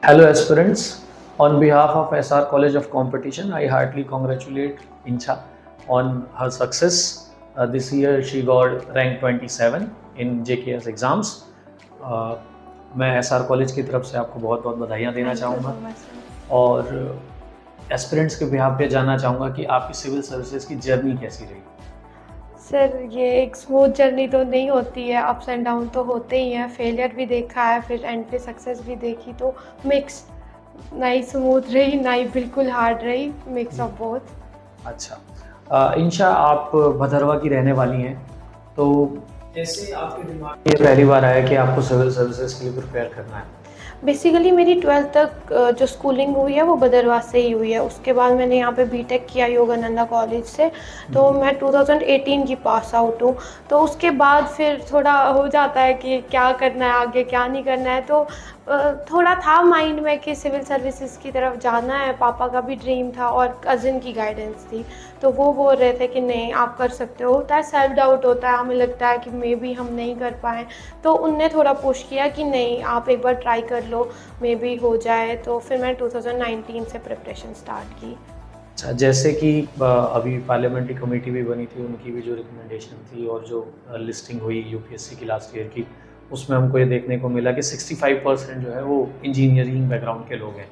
Hello aspirants, on behalf of SR College of Competition, I heartily congratulate Incha on her success. This year she got rank 27 in JKS exams. Uh, मैं SR college की तरफ से आपको बहुत बहुत बधाइयाँ देना थैंक यू चाहूँगा सो मच सर। और एस्पिरेंट्स के बिहाफ पे जानना चाहूँगा कि आपकी सिविल सर्विसेज की जर्नी कैसी रही। सर ये एक स्मूथ जर्नी तो नहीं होती है, अप्स एंड डाउन तो होते ही हैं। फेलियर भी देखा है, फिर एंड पे सक्सेस भी देखी, तो मिक्स, ना ही स्मूथ रही ना ही बिल्कुल हार्ड रही, मिक्स ऑफ बोथ। अच्छा, इंशा आप भदरवा की रहने वाली हैं, तो कैसे आपके दिमाग में ये पहली बार आया कि आपको सिविल सर्विसेज के लिए प्रिपेयर करना है? बेसिकली मेरी 12th तक जो स्कूलिंग हुई है वो भदरवा से ही हुई है। उसके बाद मैंने यहाँ पे बीटेक किया योगानंदा कॉलेज से, तो मैं 2018 की पास आउट हूँ। तो उसके बाद फिर थोड़ा हो जाता है कि क्या करना है आगे, क्या नहीं करना है। तो थोड़ा था माइंड में कि सिविल सर्विसेज की तरफ जाना है, पापा का भी ड्रीम था और कज़िन की गाइडेंस थी। तो वो बोल रहे थे कि नहीं आप कर सकते हो। होता है सेल्फ डाउट होता है, हमें लगता है कि मे बी हम नहीं कर पाएँ। तो उनने थोड़ा पुश किया कि नहीं आप एक बार ट्राई कर लो, मे बी हो जाए। तो फिर मैंने 2019 से प्रिपरेशन स्टार्ट की। अच्छा, जैसे कि अभी पार्लियामेंट्री कमेटी भी बनी थी, उनकी भी जो रिकमेंडेशन थी और जो लिस्टिंग हुई यूपीएससी की लास्ट ईयर की, उसमें हमको ये देखने को मिला कि 65% जो है वो इंजीनियरिंग बैकग्राउंड के लोग हैं।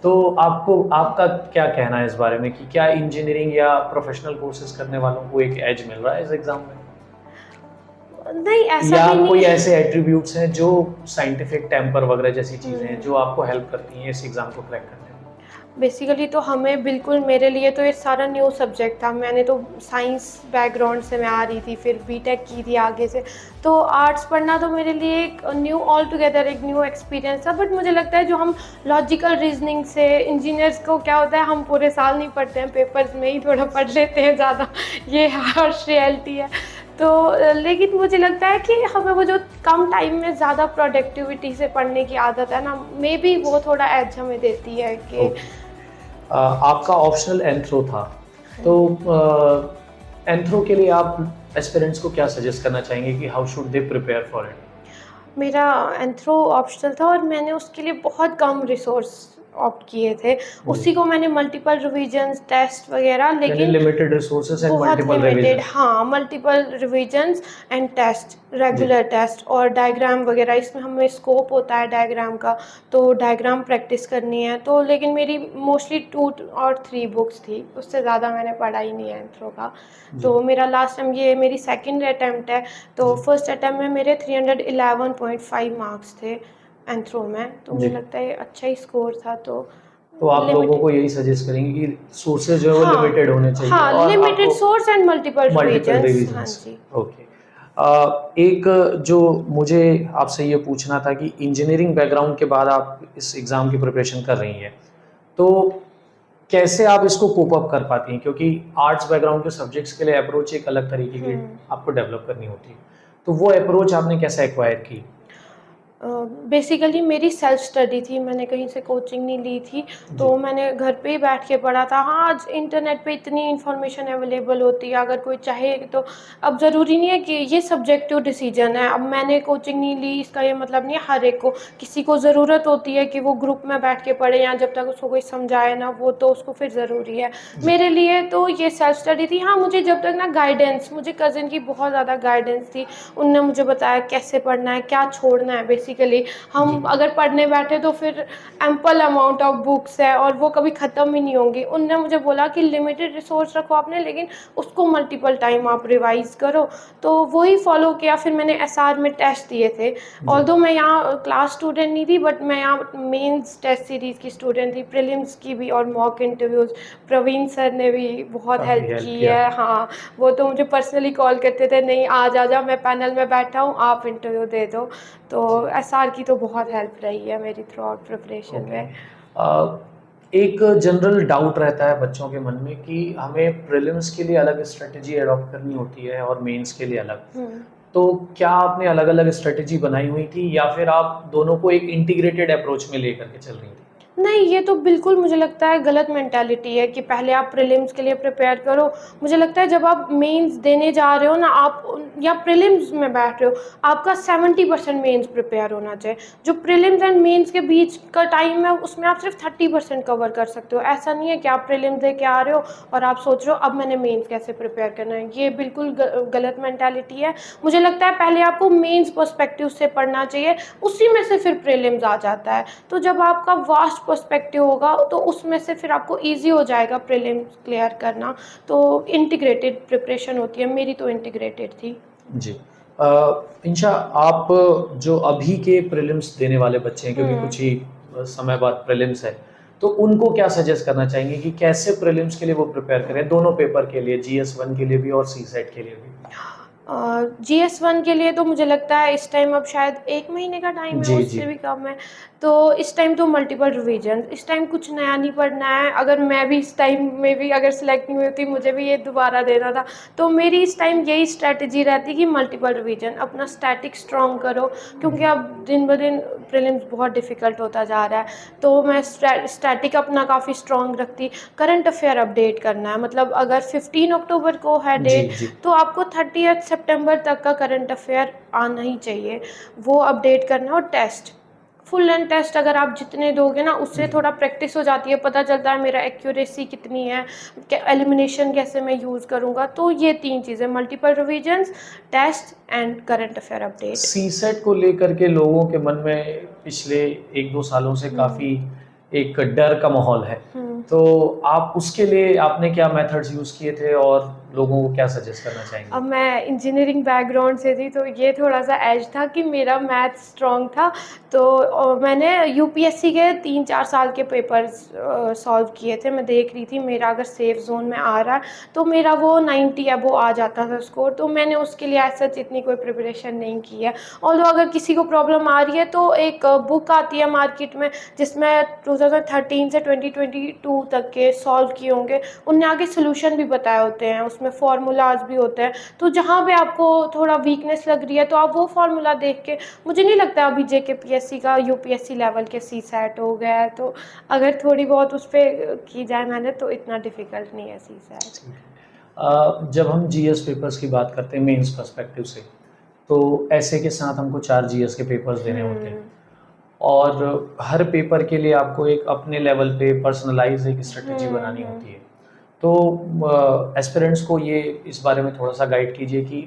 तो आपको आपका क्या कहना है इस बारे में कि क्या इंजीनियरिंग या प्रोफेशनल कोर्सेज करने वालों को एक एज मिल रहा है इस एग्ज़ाम में? नहीं ऐसा या भी कोई नहीं ऐसे एट्रीब्यूट्स हैं जो साइंटिफिक टेम्पर वगैरह जैसी चीज़ें हैं है। जो आपको हेल्प करती हैं इस एग्ज़ाम को क्रैक करने में? बेसिकली तो हमें बिल्कुल, मेरे लिए तो ये सारा न्यू सब्जेक्ट था। मैंने तो साइंस बैकग्राउंड से मैं आ रही थी, फिर बीटेक की थी आगे से। तो आर्ट्स पढ़ना तो मेरे लिए एक न्यू ऑल टुगेदर एक न्यू एक्सपीरियंस था। बट मुझे लगता है जो हम लॉजिकल रीजनिंग से, इंजीनियर्स को क्या होता है हम पूरे साल नहीं पढ़ते हैं, पेपर्स में ही थोड़ा पढ़ लेते हैं ज़्यादा। ये हार्श रियलिटी है। तो लेकिन मुझे लगता है कि हमें वो जो कम टाइम में ज़्यादा प्रोडक्टिविटी से पढ़ने की आदत है ना, मे बी वो थोड़ा एज हमें देती है कि ओके। आपका ऑप्शनल एंथ्रो था, तो एंथ्रो के लिए आप एस्पिरेंट्स को क्या सजेस्ट करना चाहेंगे कि how should they prepare for it? मेरा एंथ्रो ऑप्शनल था और मैंने उसके लिए बहुत कम रिसोर्स ऑप्ट किए थे। जी, उसी को मैंने मल्टीपल रिवीजन्स, टेस्ट वगैरह, यानी लेकिन लिमिटेड रिसोर्सेज एंड बहुत मल्टीपल लिमिटेड, रिवीजन। हाँ, मल्टीपल रिवीजन्स एंड टेस्ट, जी, रेगुलर टेस्ट और डायग्राम वगैरह। इसमें हमें स्कोप होता है डायग्राम का, तो डायग्राम प्रैक्टिस करनी है। तो लेकिन मेरी मोस्टली 2 और 3 बुक्स थी, उससे ज़्यादा मैंने पढ़ा ही नहीं है एंथ्रो का। जी, तो मेरा लास्ट टाइम, ये मेरी सेकंड अटेम्प्ट है। तो जी, फर्स्ट अटेम्प्ट में मेरे 311.5 मार्क्स थे एंथ्रो में, तो जी। मुझे लगता है ये अच्छा ही स्कोर था। तो तो आप लोगों को लिमिटेड, यही सजेस्ट करेंगे कि सोर्सेज जो है वो हाँ, लिमिटेड होने चाहिए हाँ, और लिमिटेड आपको source and multiple multiple revisions. हाँ रिवीजन्स। जी। ओके। एक जो मुझे आपसे ये पूछना था कि इंजीनियरिंग बैकग्राउंड के बाद आप इस एग्ज़ाम की प्रिपरेशन कर रही हैं, तो कैसे आप इसको कोप अप कर पाती हैं? क्योंकि आर्ट्स बैकग्राउंड के सब्जेक्ट्स के लिए अप्रोच एक अलग तरीके की हुँ। आपको डेवलप करनी होती है। तो वो अप्रोच आपने कैसे एक्वायर की? बेसिकली मेरी सेल्फ स्टडी थी, मैंने कहीं से कोचिंग नहीं ली थी। जी, तो मैंने घर पे ही बैठ के पढ़ा था। हाँ, आज इंटरनेट पे इतनी इन्फॉर्मेशन अवेलेबल होती है, अगर कोई चाहे तो। अब ज़रूरी नहीं है कि ये सब्जेक्टिव डिसीजन है, अब मैंने कोचिंग नहीं ली इसका ये मतलब नहीं है। हर एक को, किसी को ज़रूरत होती है कि वो ग्रुप में बैठ के पढ़े, या जब तक उसको कोई समझाए ना, वो तो उसको फिर ज़रूरी है। जी, मेरे लिए तो ये सेल्फ स्टडी थी। हाँ, मुझे जब तक ना गाइडेंस, मुझे कज़िन की बहुत ज़्यादा गाइडेंस थी। उनने मुझे बताया कैसे पढ़ना है, क्या छोड़ना है। बेसिकली जी, हम अगर पढ़ने बैठे तो फिर एम्पल अमाउंट ऑफ बुक्स है और वो कभी ख़त्म ही नहीं होंगी। उनने मुझे बोला कि लिमिटेड रिसोर्स रखो आपने, लेकिन उसको मल्टीपल टाइम आप रिवाइज़ करो। तो वही फ़ॉलो किया। फिर मैंने एसआर में टेस्ट दिए थे। जी। ऑल्दो मैं यहाँ क्लास स्टूडेंट नहीं थी, बट मैं यहाँ मेंस टेस्ट सीरीज़ की स्टूडेंट थी, प्रीलिम्स की भी और मॉक इंटरव्यूज़। प्रवीण सर ने भी बहुत काफ़ी हेल्प हेल्प की किया। है। हाँ, वो तो मुझे पर्सनली कॉल करते थे, नहीं आज आ जा, मैं पैनल में बैठा हूँ, आप इंटरव्यू दे दो। तो जी, एसआर की तो बहुत हेल्प रही है मेरी थ्रू आउट प्रिपरेशन ओके। में। एक जनरल डाउट रहता है बच्चों के मन में कि हमें प्रीलिम्स के लिए अलग स्ट्रैटेजी एडॉप्ट करनी होती है और मेंस के लिए अलग। हुँ। तो क्या आपने अलग-अलग स्ट्रैटेजी बनाई हुई थी या फिर आप दोनों को एक इंटीग्रेटेड अप्रोच में लेकर के चल रही थी? नहीं, ये तो बिल्कुल मुझे लगता है गलत मेंटालिटी है कि पहले आप प्रीलिम्स के लिए प्रिपेयर करो। मुझे लगता है जब आप मेंस देने जा रहे हो ना, आप या प्रीलिम्स में बैठ रहे हो, आपका 70% मेंस प्रिपेयर होना चाहिए। जो प्रीलिम्स एंड मेंस के बीच का टाइम है उसमें आप सिर्फ 30% कवर कर सकते हो। ऐसा नहीं है कि आप प्रीलिम्स दे के आ रहे हो और आप सोच रहे हो अब मैंने मेंस कैसे प्रिपेयर करना है। ये बिल्कुल गलत मेंटालिटी है। मुझे लगता है पहले आपको मेंस पर्सपेक्टिव से पढ़ना चाहिए, उसी में से फिर प्रीलिम्स आ जाता है। तो जब आपका वास्ट पर्सपेक्टिव होगा तो उसमें से फिर आपको इजी हो जाएगा प्रीलिम्स क्लियर करना। तो इंटीग्रेटेड प्रिपरेशन होती है, मेरी तो इंटीग्रेटेड थी। जी। इंशा, आप जो अभी के प्रीलिम्स देने वाले बच्चे हैं, क्योंकि कुछ ही समय बाद प्रीलिम्स है, तो उनको क्या सजेस्ट करना चाहेंगे कि कैसे प्रीलिम्स के लिए वो प्रिपेयर करें, दोनों पेपर के लिए, GS1 के लिए भी और CSET के लिए भी? GS1 के लिए तो मुझे लगता है इस टाइम अब शायद 1 महीने का टाइम है, जी, उससे जी। भी कम है। तो इस टाइम तो मल्टीपल रिवीजन, इस टाइम कुछ नया नहीं पढ़ना है। अगर मैं भी इस टाइम में भी अगर सिलेक्ट नहीं हुई होती, मुझे भी ये दोबारा देना था, तो मेरी इस टाइम यही स्ट्रैटेजी रहती कि मल्टीपल रिवीजन, अपना स्टैटिक स्ट्रॉन्ग करो, क्योंकि अब दिन ब दिन प्रीलिम्स बहुत डिफ़िकल्ट होता जा रहा है। तो मैं स्टैटिक अपना काफ़ी स्ट्रॉन्ग रखती। करंट अफेयर अपडेट करना है, मतलब अगर 15 अक्टूबर को है जी, डेट, जी। तो आपको 30 सितंबर तक का करंट अफेयर आना ही चाहिए, वो अपडेट करना। और टेस्ट, फुल लेंथ टेस्ट अगर आप जितने दोगे ना, उससे थोड़ा प्रैक्टिस हो जाती है, पता चलता है मेरा एक्यूरेसी कितनी है, एलिमिनेशन कैसे मैं यूज़ करूँगा। तो ये 3 चीज़ें, multiple revisions, test and current affair update. CSET को लेकर के लोगों के मन में पिछले 1-2 सालों से काफ़ी एक डर का माहौल है। तो आप उसके लिए आपने क्या मेथड्स यूज़ किए थे और लोगों को क्या सजेस्ट करना चाहेंगे? अब मैं इंजीनियरिंग बैकग्राउंड से थी, तो ये थोड़ा-सा एज था कि मेरा मैथ स्ट्रॉन्ग था। तो मैंने यूपीएससी के 3-4 साल के पेपर्स सॉल्व किए थे। मैं देख रही थी मेरा अगर सेफ ज़ोन में आ रहा है, तो मेरा वो 90 अबव आ जाता था स्कोर। तो मैंने उसके लिए एज़ सच इतनी कोई प्रिपरेशन नहीं की है। ऑल्दो अगर किसी को प्रॉब्लम आ रही है, तो एक बुक आती है मार्केट में जिसमें 2013 से 2022 तक के सॉल्व किए होंगे, उनने आगे सॉल्यूशन भी बताए होते हैं, उसमें फार्मूलाज भी होते हैं। तो जहाँ पे आपको थोड़ा वीकनेस लग रही है, तो आप वो फार्मूला देख के, मुझे नहीं लगता अभी JKPSC का यूपीएससी लेवल के CSET हो गया है, तो अगर थोड़ी बहुत उस पर की जाए मेहनत, तो इतना डिफ़िकल्ट नहीं है CSET। जब हम GS पेपर्स की बात करते हैं मेंस पर्सपेक्टिव से, तो ऐसे के साथ हमको 4 GS के पेपर्स देने होते हैं और हर पेपर के लिए आपको एक अपने लेवल पे पर्सनलाइज एक स्ट्रेटजी बनानी होती है। तो एस्पिरेंट्स को ये इस बारे में थोड़ा सा गाइड कीजिए कि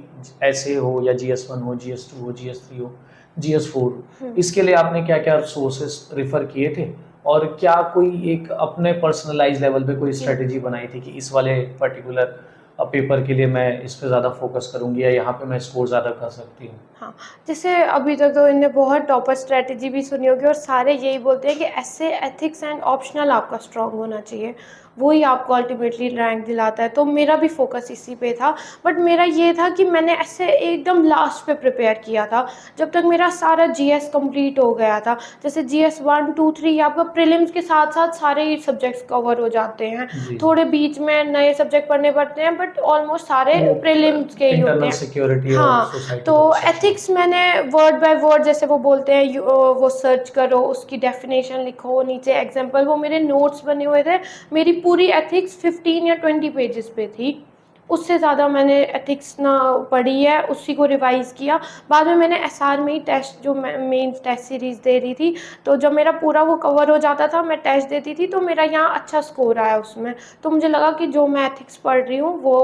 ऐसे हो या GS1 हो, GS2 हो, GS3 हो, GS4, इसके लिए आपने क्या क्या सोर्सेस रिफ़र किए थे और क्या कोई एक अपने पर्सनलाइज लेवल पे कोई स्ट्रेटजी बनाई थी कि इस वाले पर्टिकुलर पेपर के लिए मैं इस पे ज़्यादा फोकस करूँगी या यहाँ पे मैं स्कोर ज़्यादा कर सकती हूँ? हाँ, जैसे अभी तक तो इनने बहुत टॉपर स्ट्रैटेजी भी सुनी होगी, और सारे यही बोलते हैं कि ऐसे एथिक्स एंड ऑप्शनल आपका स्ट्रॉन्ग होना चाहिए, वही आपको अल्टीमेटली रैंक दिलाता है। तो मेरा भी फोकस इसी पे था, बट मेरा ये था कि मैंने ऐसे एकदम लास्ट पे प्रिपेयर किया था, जब तक मेरा सारा GS कंप्लीट हो गया था। जैसे GS 1, 2, 3 आपका प्रीलिम्स के साथ साथ सारे ही सब्जेक्ट्स कवर हो जाते हैं, थोड़े बीच में नए सब्जेक्ट पढ़ने पड़ते हैं, बट ऑलमोस्ट सारे प्रीलिम्स के ही होते इंटरनल हैं। सिक्योरिटी और हाँ, सोसाइटी तो एथिक्स मैंने वर्ड बाय वर्ड, जैसे वो बोलते हैं वो सर्च करो, उसकी डेफिनेशन लिखो, नीचे एग्जांपल, वो मेरे नोट्स बने हुए थे। मेरी पूरी एथिक्स 15 या 20 पेजेस पे थी, उससे ज़्यादा मैंने एथिक्स ना पढ़ी है, उसी को रिवाइज़ किया। बाद में मैंने SR में ही टेस्ट, जो मेंस टेस्ट सीरीज़ दे रही थी, तो जब मेरा पूरा वो कवर हो जाता था, मैं टेस्ट देती थी, तो मेरा यहाँ अच्छा स्कोर आया उसमें। तो मुझे लगा कि जो मैं एथिक्स पढ़ रही हूँ वो,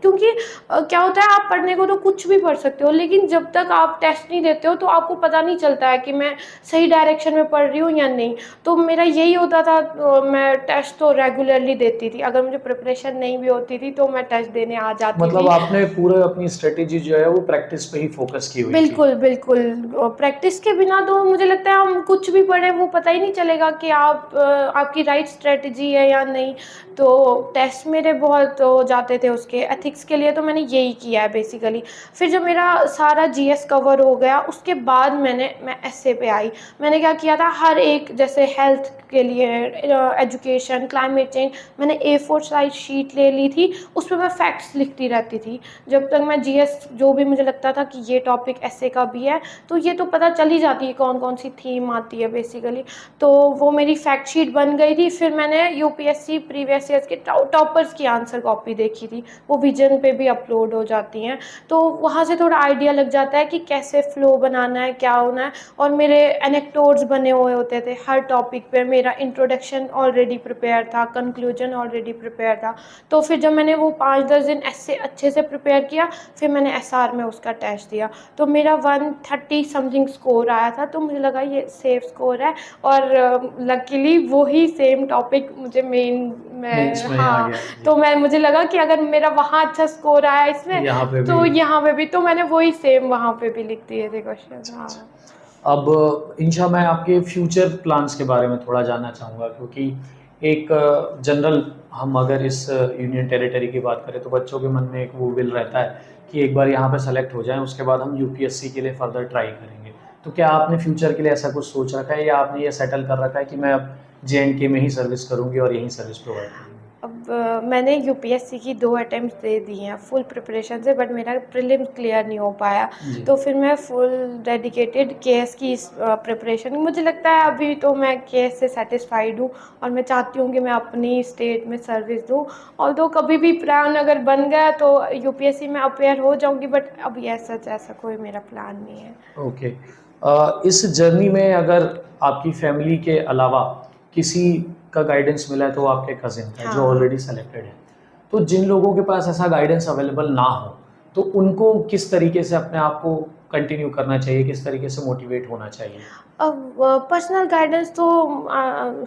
क्योंकि क्या होता है, आप पढ़ने को तो कुछ भी पढ़ सकते हो, लेकिन जब तक आप टेस्ट नहीं देते हो तो आपको पता नहीं चलता है कि मैं सही डायरेक्शन में पढ़ रही हूँ या नहीं। तो मेरा यही होता था, मैं टेस्ट तो रेगुलरली देती थी, अगर मुझे प्रिपरेशन नहीं भी होती थी तो मैं टेस्ट देने आ जाती मतलब थी। आपने पूरे अपनी स्ट्रेटेजी जो है वो प्रैक्टिस पे ही फोकस की हुई थी? बिल्कुल, बिल्कुल। प्रैक्टिस के बिना तो मुझे लगता है हम कुछ भी पढ़ें, वो पता ही नहीं चलेगा कि आपकी राइट स्ट्रेटजी है या नहीं। तो टेस्ट मेरे बहुत हो जाते थे उसके। एथिक्स के लिए तो मैंने यही किया है बेसिकली। फिर जब मेरा सारा GS कवर हो गया, उसके बाद मैं एस्से पे आई। मैंने क्या किया था, हर एक, जैसे हेल्थ के लिए, एजुकेशन, क्लाइमेट चेंज, मैंने A4 साइज शीट ले ली थी, उसमें मैं फैक्ट्स लिखती रहती थी। जब तक मैं जीएस जो भी मुझे लगता था कि ये टॉपिक ऐसे का भी है, तो ये तो पता चल ही जाती है कौन कौन सी थीम आती है बेसिकली। तो वो मेरी फैक्ट शीट बन गई थी। फिर मैंने यूपीएससी प्रीवियस ईयर्स के टॉपर्स की आंसर कॉपी देखी थी, वो विजन पे भी अपलोड हो जाती हैं। तो वहाँ से थोड़ा आइडिया लग जाता है कि कैसे फ्लो बनाना है, क्या होना है। और मेरे एनेक्डोट्स बने हुए होते थे हर टॉपिक पे। मेरा इंट्रोडक्शन ऑलरेडी प्रिपेयर था, कंक्लूजन ऑलरेडी प्रिपेयर था। तो फिर जब मैंने वो 5-10 दिन ऐसे अच्छे से प्रिपेयर किया, फिर मैंने एसआर में उसका टेस्ट दिया, तो मेरा 130 समथिंग स्कोर आया था। तो मुझे लगा ये सेफ स्कोर है, और लकीली वही सेम टॉपिक मुझे मेन मेंस में, में आ हाँ, गया। तो मैं मुझे लगा कि अगर मेरा वहाँ अच्छा स्कोर आया इसमें, यहाँ पे तो भी। यहाँ पे भी, तो मैंने वही सेम वहाँ पे भी लिख दिए थे क्वेश्चन। अच्छा, हाँ। अच्छा। अब इंशा, मैं आपके फ्यूचर प्लान्स के बारे में थोड़ा जानना चाहूँगा, क्योंकि एक जनरल, हम अगर इस यूनियन टेरिटरी की बात करें तो बच्चों के मन में एक वो विल रहता है कि एक बार यहाँ पे सेलेक्ट हो जाएं, उसके बाद हम यूपीएससी के लिए फर्दर ट्राई करेंगे। तो क्या आपने फ्यूचर के लिए ऐसा कुछ सोच रखा है, या आपने ये सेटल कर रखा है कि मैं अब जेएनके में ही सर्विस करूँगी और यहीं सर्विस प्रोवाइड करूँगी? अब मैंने यूपीएससी की 2 अटेम्प्ट दे दिए हैं फुल प्रिपरेशन से, बट मेरा प्रीलिम्स क्लियर नहीं हो पाया। जी। तो फिर मैं फुल डेडिकेटेड केएस की प्रिपरेशन, मुझे लगता है अभी तो मैं केएस से सेटिस्फाइड हूँ, और मैं चाहती हूँ कि मैं अपनी स्टेट में सर्विस दूँ। ऑल्दो कभी भी प्लान अगर बन गया तो यूपीएससी में अपेयर हो जाऊँगी, बट अभी ऐसा कोई मेरा प्लान नहीं है। ओके। इस जर्नी में अगर आपकी फैमिली के अलावा किसी का गाइडेंस मिला है तो वो आपके कजिन है जो हाँ। ऑलरेडी सेलेक्टेड है। तो जिन लोगों के पास ऐसा गाइडेंस अवेलेबल ना हो, तो उनको किस तरीके से अपने आप को कंटिन्यू करना चाहिए, किस तरीके से मोटिवेट होना चाहिए? अब पर्सनल गाइडेंस तो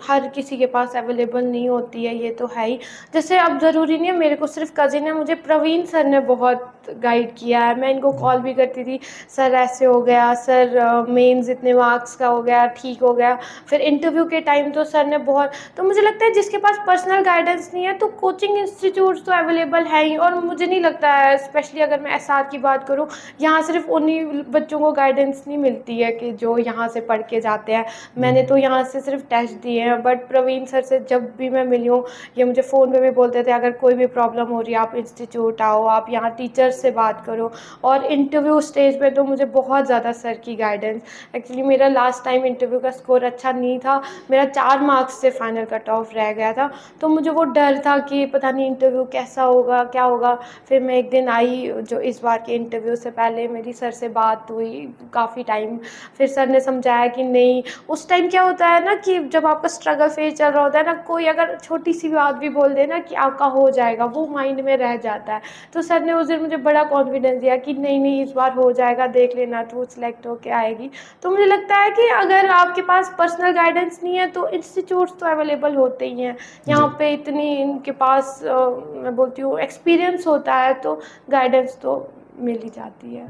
हर किसी के पास अवेलेबल नहीं होती है, ये तो है ही। जैसे अब ज़रूरी नहीं है मेरे को सिर्फ कज़िन है, मुझे प्रवीण सर ने बहुत गाइड किया है। मैं इनको कॉल भी करती थी, सर ऐसे हो गया, सर मेंस इतने मार्क्स का हो गया, ठीक हो गया। फिर इंटरव्यू के टाइम तो सर ने बहुत, तो मुझे लगता है जिसके पास पर्सनल गाइडेंस नहीं है तो कोचिंग इंस्टीट्यूट्स तो अवेलेबल है ही। और मुझे नहीं लगता है, स्पेशली अगर मैं एसआर की बात करूँ, यहाँ सिर्फ उन्हीं बच्चों को गाइडेंस नहीं मिलती है कि जो यहाँ से पढ़ के जाते हैं। मैंने तो यहाँ से सिर्फ टेस्ट दिए हैं, बट प्रवीण सर से जब भी मैं मिली हूँ, ये मुझे फ़ोन पे भी बोलते थे अगर कोई भी प्रॉब्लम हो रही है आप इंस्टीट्यूट आओ, आप यहाँ टीचर्स से बात करो। और इंटरव्यू स्टेज पे तो मुझे बहुत ज़्यादा सर की गाइडेंस। एक्चुअली मेरा लास्ट टाइम इंटरव्यू का स्कोर अच्छा नहीं था, मेरा 4 मार्क्स से फाइनल कट ऑफ रह गया था। तो मुझे वो डर था कि पता नहीं इंटरव्यू कैसा होगा, क्या होगा। फिर मैं एक दिन आई, जो इस बार के इंटरव्यू से पहले मेरी सर से बात हुई काफ़ी टाइम। फिर सर ने समझाया कि नहीं, उस टाइम क्या होता है ना कि जब आपका स्ट्रगल फेज चल रहा होता है ना, कोई अगर छोटी सी बात भी बोल दे ना कि आपका हो जाएगा, वो माइंड में रह जाता है। तो सर ने उस दिन मुझे बड़ा कॉन्फिडेंस दिया कि नहीं नहीं इस बार हो जाएगा, देख लेना तू सिलेक्ट होके आएगी। तो मुझे लगता है कि अगर आपके पास पर्सनल गाइडेंस नहीं है तो इंस्टीट्यूट्स तो अवेलेबल होते ही हैं। यहाँ पे इतनी इनके पास मैं बोलती हूँ एक्सपीरियंस होता है, तो गाइडेंस तो मिल ही जाती है।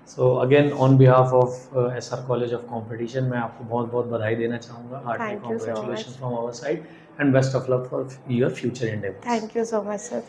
So again on behalf of SR college of competition, मैं आपको बहुत बहुत बधाई देना चाहूँगा। Heartly thank you so much. Congratulation from our side, and best of luck for your future endeavours. Thank you so much sir.